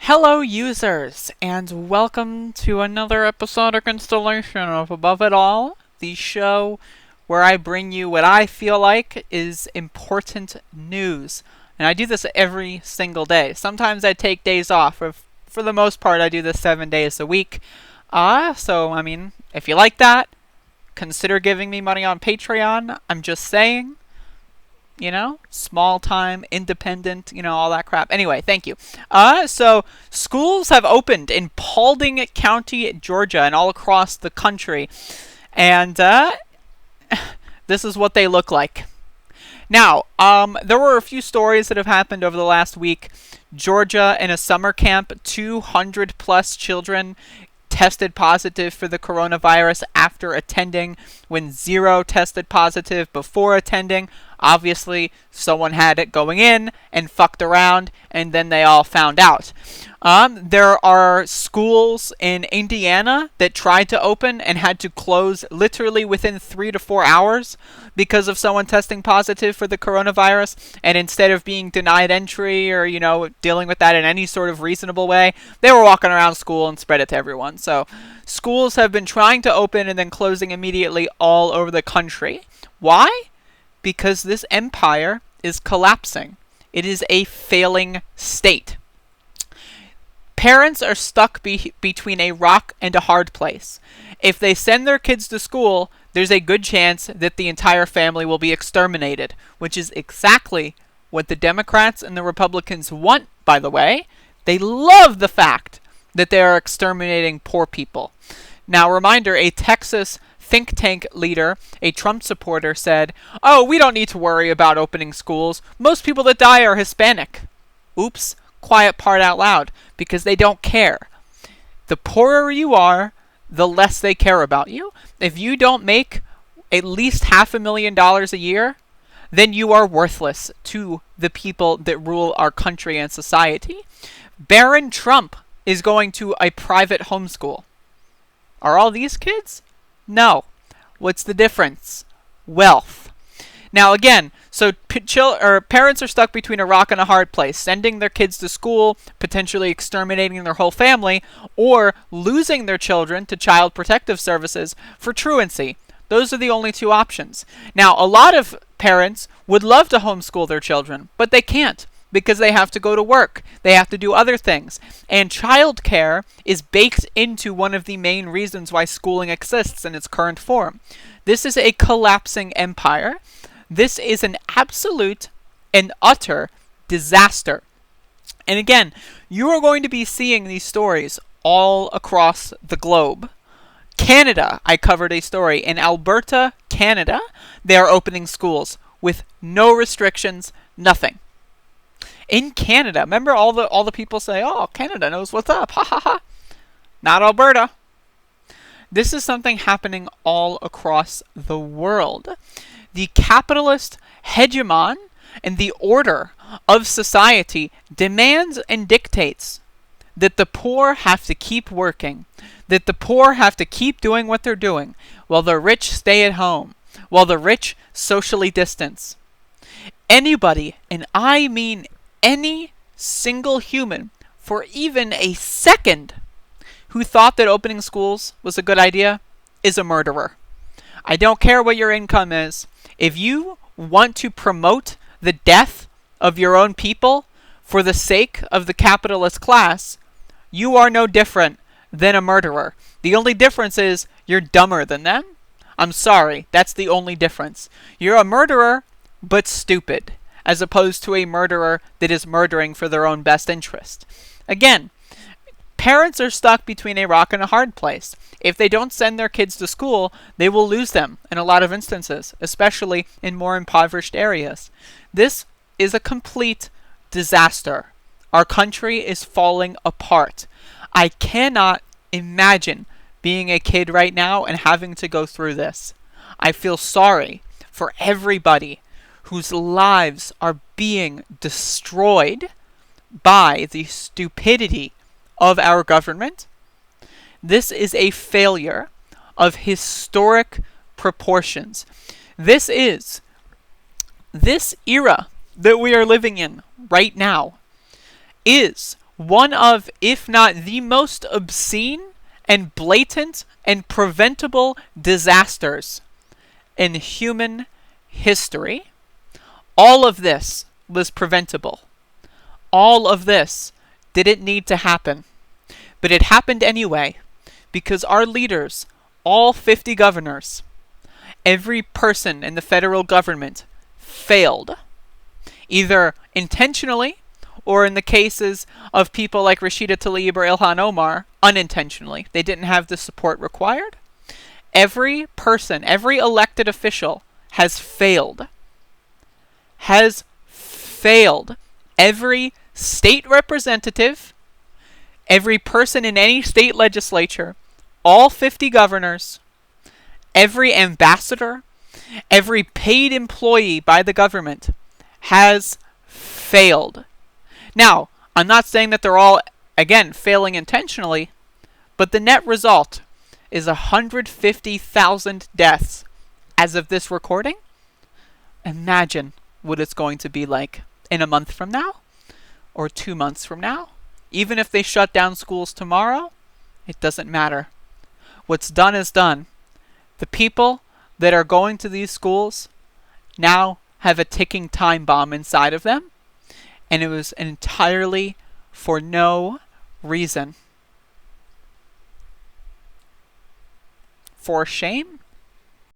Hello, users, and welcome to another episodic installation of Above It All, the show where I bring you what I feel like is important news. And I do this every single day. Sometimes I take days off. For the most part, I do this 7 days a week. If you like that, consider giving me money on Patreon. I'm just saying. Small time, independent, all that crap. Anyway, thank you. So schools have opened in Paulding County, Georgia, and all across the country. And this is what they look like. Now, there were a few stories that have happened over the last week. Georgia, in a summer camp, 200 plus children tested positive for the coronavirus after attending, when 0 tested positive before attending. Obviously, someone had it going in and fucked around, and then they all found out. There are schools in Indiana that tried to open and had to close literally within 3 to 4 hours because of someone testing positive for the coronavirus. And instead of being denied entry or, dealing with that in any sort of reasonable way, they were walking around school and spread it to everyone. So schools have been trying to open and then closing immediately all over the country. Why? Because this empire is collapsing. It is a failing state. Parents are stuck between a rock and a hard place. If they send their kids to school, there's a good chance that the entire family will be exterminated, which is exactly what the Democrats and the Republicans want, by the way. They love the fact that they are exterminating poor people. Now, reminder, a Texas think tank leader, a Trump supporter, said, "Oh, we don't need to worry about opening schools. Most people that die are Hispanic." Oops, quiet part out loud, because they don't care. The poorer you are, the less they care about you. If you don't make at least $500,000 a year, then you are worthless to the people that rule our country and society. Barron Trump is going to a private homeschool. Are all these kids? No. What's the difference? Wealth. Now again, so parents are stuck between a rock and a hard place, sending their kids to school, potentially exterminating their whole family, or losing their children to Child Protective Services for truancy. Those are the only two options. Now, a lot of parents would love to homeschool their children, but they can't, because they have to go to work. They have to do other things. And childcare is baked into one of the main reasons why schooling exists in its current form. This is a collapsing empire. This is an absolute and utter disaster. And again, you are going to be seeing these stories all across the globe. Canada, I covered a story. In Alberta, Canada, they are opening schools with no restrictions, nothing. In Canada, remember all the people say, "Oh, Canada knows what's up." Ha ha ha. Not Alberta. This is something happening all across the world. The capitalist hegemon and the order of society demands and dictates that the poor have to keep working, that the poor have to keep doing what they're doing, while the rich stay at home, while the rich socially distance. Anybody, and I mean any single human, for even a second, who thought that opening schools was a good idea is a murderer. I don't care what your income is. If you want to promote the death of your own people for the sake of the capitalist class, you are no different than a murderer. The only difference is you're dumber than them. I'm sorry, that's the only difference. You're a murderer, but stupid, as opposed to a murderer that is murdering for their own best interest. Again, parents are stuck between a rock and a hard place. If they don't send their kids to school, they will lose them in a lot of instances, especially in more impoverished areas. This is a complete disaster. Our country is falling apart. I cannot imagine being a kid right now and having to go through this. I feel sorry for everybody whose lives are being destroyed by the stupidity of our government. This is a failure of historic proportions. This era that we are living in right now is one of, if not the most obscene and blatant and preventable disasters in human history. All of this was preventable. All of this didn't need to happen. But it happened anyway, because our leaders, all 50 governors, every person in the federal government failed. Either intentionally, or in the cases of people like Rashida Tlaib or Ilhan Omar, unintentionally. They didn't have the support required. Every person, every elected official has failed. Has failed. Every state representative, every person in any state legislature, all 50 governors, every ambassador, every paid employee by the government has failed. Now, I'm not saying that they're all, again, failing intentionally, but the net result is 150,000 deaths as of this recording. Imagine what it's going to be like in a month from now or 2 months from now. Even if they shut down schools tomorrow, it doesn't matter. What's done is done. The people that are going to these schools now have a ticking time bomb inside of them, and it was entirely for no reason. For shame?